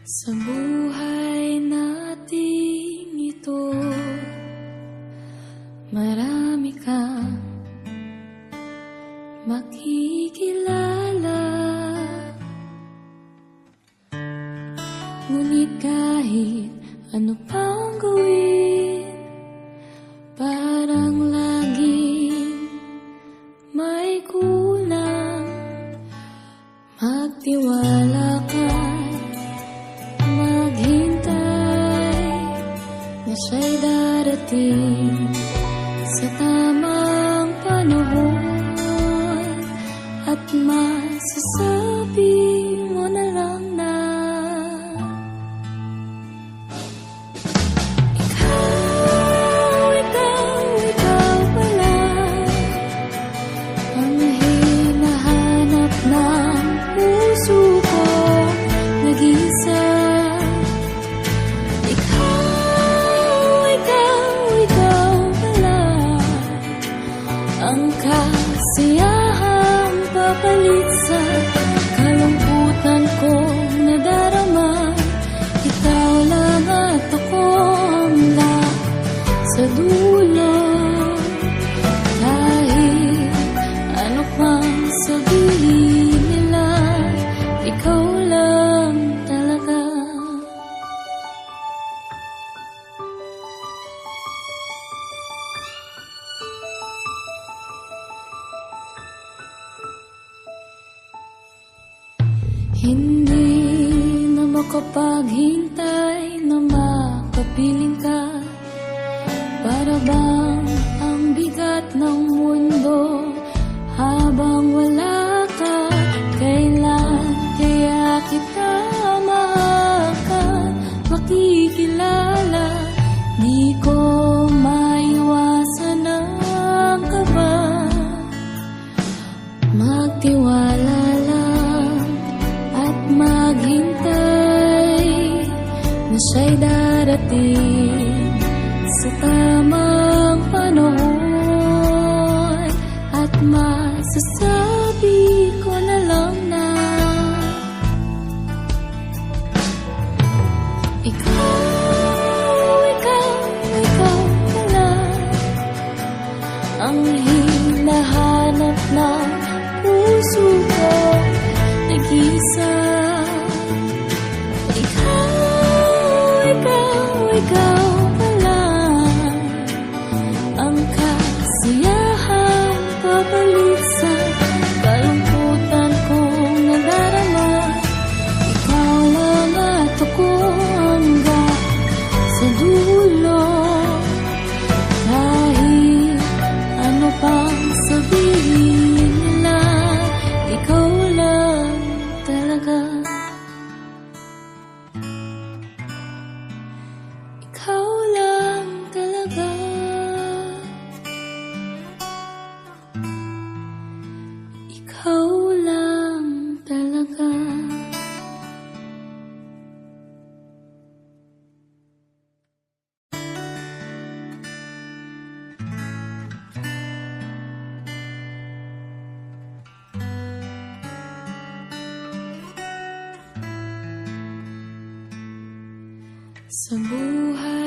Sa buhay nating ito, marami kang makikilala. Ngunit kahit ano pang gawin, parang laging may kulang. Magtiwala ka, maghintay na siya'y darating sa tamang panahon, at masasabi mo na lang na ikaw pala ang hinahanap ng puso ko, nag-isa. Ang kasiyahang papalit sa kalungkutan kong nadarama. Ikaw lang at ako hanggang sa dulo. Kahit ano pang sabihin nila, ikaw lang talaga. Hindi na makapaghintay na makapiling ka. Para bang ang bigat ng mundo habang wala ka? Kailan kaya kita makikilala? Di ko maiwasan ang kaba. Magtiwala lang at maghintay na siya'y darating sa tamang panahon, at masasabi ko na lang na ikaw pala ang hinahanap ng puso ko, nag-isa. Ikaw pala ang kasiyahang papalit sa kalungkutan kong nadarama. Ikaw lang at ako hanggang sa dulo. Kahit ano pang sabihin nila, ikaw lang talaga. Ikaw lang talaga. Ikaw lang talaga. Sa buhay